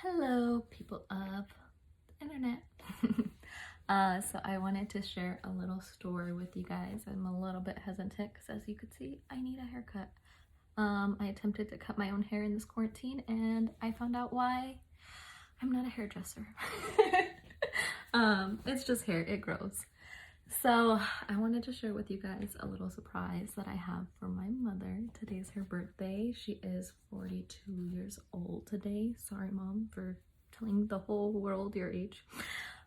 Hello, people of the internet. So I wanted to share a little story with you guys. I'm a little bit hesitant because, as you could see, I need a haircut. I attempted to cut my own hair in this quarantine and I found out why I'm not a hairdresser. It's just hair, it grows. So I wanted to share with you guys a little surprise that I have for my mother. Today's her birthday. She is 42 years old today. Sorry, Mom, for telling the whole world your age.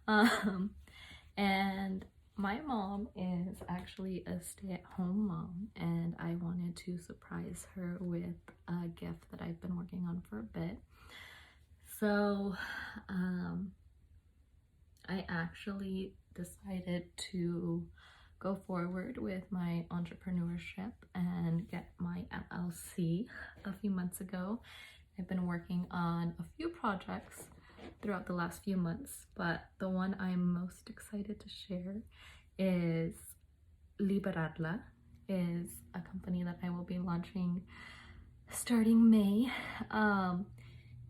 And my mom is actually a stay-at-home mom, and I wanted to surprise her with a gift that I've been working on for a bit. So I actually decided to go forward with my entrepreneurship and get my LLC a few months ago. I've been working on a few projects throughout the last few months, but the one I'm most excited to share is Liberarla, is a company that I will be launching starting May.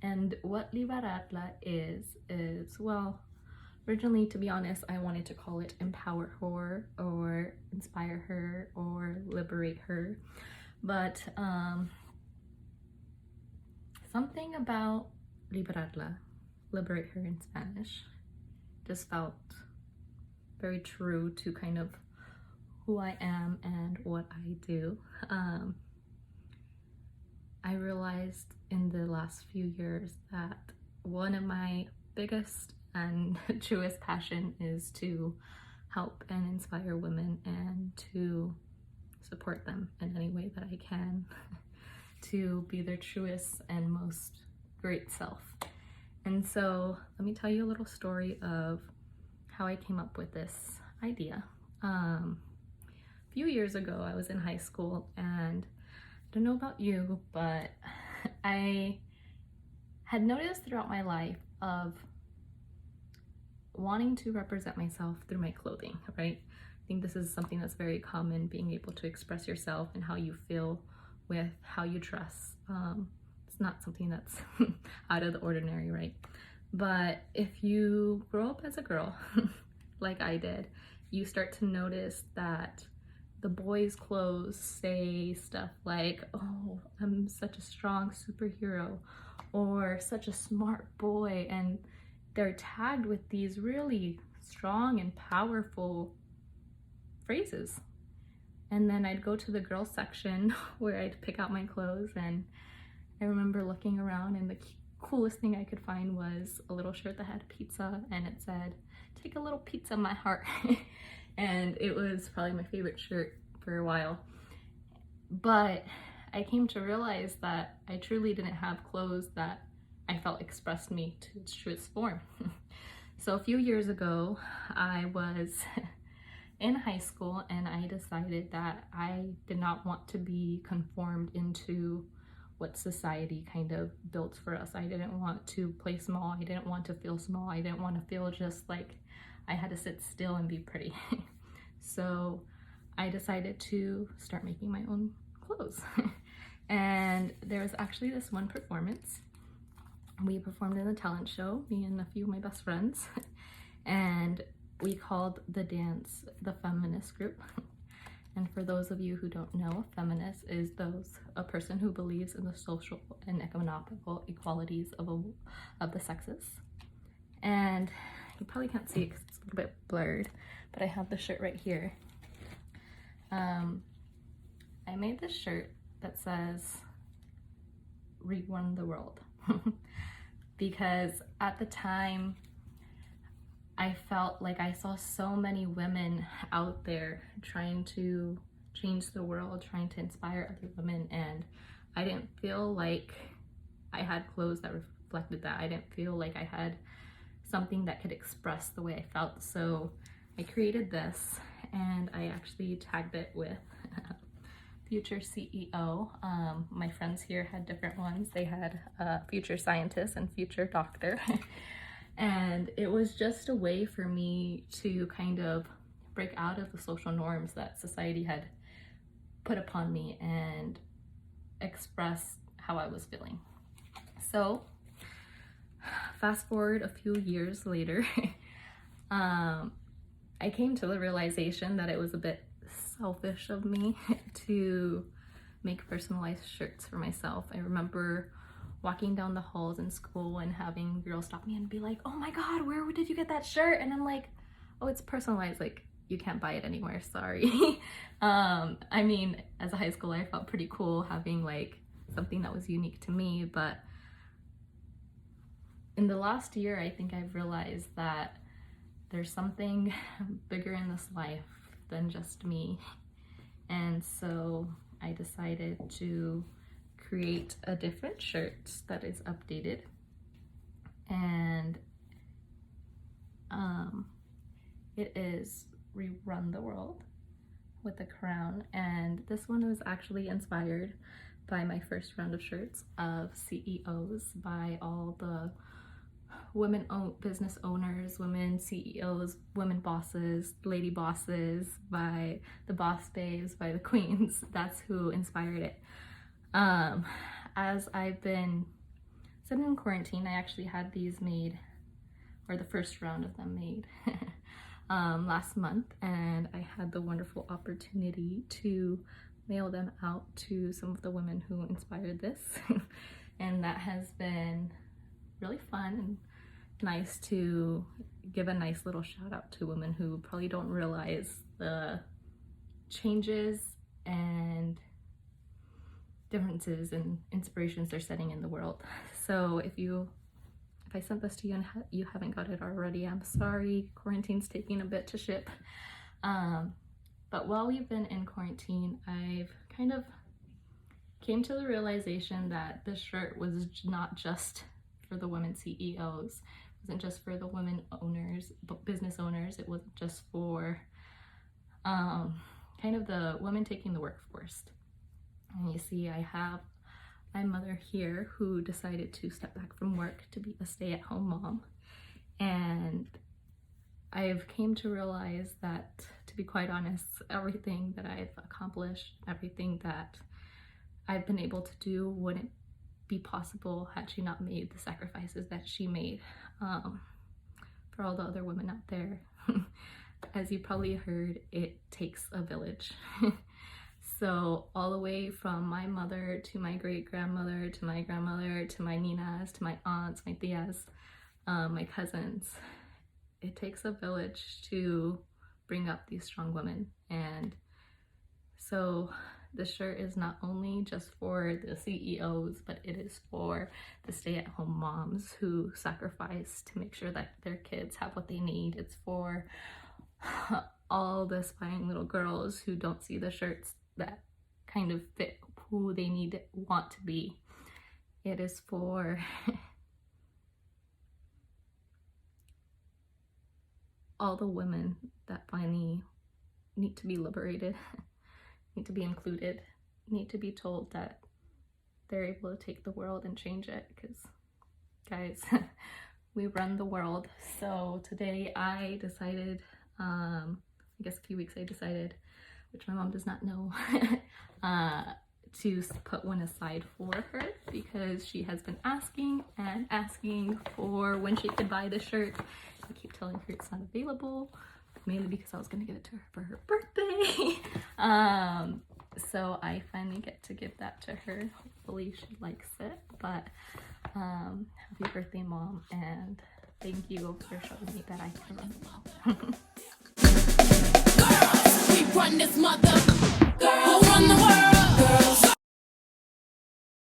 And what Liberarla is well, originally, to be honest, I wanted to call it empower her or inspire her or liberate her, but something about liberarla, liberate her in Spanish, just felt very true to kind of who I am and what I do. I realized in the last few years that one of my biggest and truest passion is to help and inspire women and to support them in any way that I can to be their truest and most great self. And so let me tell you a little story of how I came up with this idea. A few years ago, I was in high school, and I don't know about you, but I had noticed throughout my life of wanting to represent myself through my clothing, right? I think this is something that's very common, being able to express yourself and how you feel with how you dress. It's not something that's out of the ordinary, right? But if you grow up as a girl, like I did, you start to notice that the boys' clothes say stuff like, oh, I'm such a strong superhero, or such a smart boy, and they're tagged with these really strong and powerful phrases. And then I'd go to the girls section where I'd pick out my clothes, and I remember looking around, and the coolest thing I could find was a little shirt that had pizza, and it said, "Take a little pizza, my heart." And it was probably my favorite shirt for a while. But I came to realize that I truly didn't have clothes that I felt expressed me to its truest form. So a few years ago, I was in high school, and I decided that I did not want to be conformed into what society kind of built for us. I didn't want to play small. I didn't want to feel small. I didn't want to feel just like I had to sit still and be pretty. So I decided to start making my own clothes. And there was actually this one performance. We performed in a talent show, me and a few of my best friends, and we called the dance the feminist group. And for those of you who don't know, a feminist is a person who believes in the social and economical equalities of the sexes. And you probably can't see it because it's a little bit blurred, but I have the shirt right here. I made this shirt that says, "Rerun the world." Because at the time, I felt like I saw so many women out there trying to change the world, trying to inspire other women, and I didn't feel like I had clothes that reflected that. I didn't feel like I had something that could express the way I felt. So I created this, and I actually tagged it with future CEO. My friends here had different ones. They had future scientist and future doctor. And it was just a way for me to kind of break out of the social norms that society had put upon me and express how I was feeling. So fast forward a few years later, I came to the realization that it was a bit selfish of me to make personalized shirts for myself. I remember walking down the halls in school and having girls stop me and be like, oh my god, where did you get that shirt? And I'm like, oh, it's personalized, like you can't buy it anywhere, sorry. I mean, as a high schooler, I felt pretty cool having like something that was unique to me, but in the last year, I think I've realized that there's something bigger in this life than just me. And so I decided to create a different shirt that is updated. And it is Rerun the World with a crown. And this one was actually inspired by my first round of shirts of CEOs, by all the women business owners, women CEOs, women bosses, lady bosses, by the boss babes, by the queens. That's who inspired it. As I've been sitting in quarantine, I actually had these made, or the first round of them made, last month, and I had the wonderful opportunity to mail them out to some of the women who inspired this. And that has been really fun and nice to give a nice little shout out to women who probably don't realize the changes and differences and inspirations they're setting in the world. So if I sent this to you and you haven't got it already, I'm sorry, quarantine's taking a bit to ship. But while we've been in quarantine, I've kind of came to the realization that this shirt was not just for the women CEOs. It wasn't just for the women owners, business owners. It wasn't just for kind of the women taking the workforce. And you see, I have my mother here who decided to step back from work to be a stay-at-home mom. And I've came to realize that, to be quite honest, everything that I've accomplished, everything that I've been able to do wouldn't be possible had she not made the sacrifices that she made. For all the other women out there, as you probably heard, it takes a village. So all the way from my mother to my great-grandmother to my grandmother to my ninas to my aunts, my tias, my cousins, it takes a village to bring up these strong women. And so the shirt is not only just for the CEOs, but it is for the stay-at-home moms who sacrifice to make sure that their kids have what they need. It's for all the aspiring little girls who don't see the shirts that kind of fit who they want to be. It is for all the women that finally need to be liberated, need to be included, need to be told that they're able to take the world and change it, because guys, we run the world. So today I decided, I guess a few weeks I decided, which my mom does not know, to put one aside for her, because she has been asking and asking for when she could buy the shirt. I keep telling her it's not available, mainly because I was going to give it to her for her birthday. So I finally get to give that to her. Hopefully she likes it. But happy birthday, Mom, and thank you for showing me that I can run the world.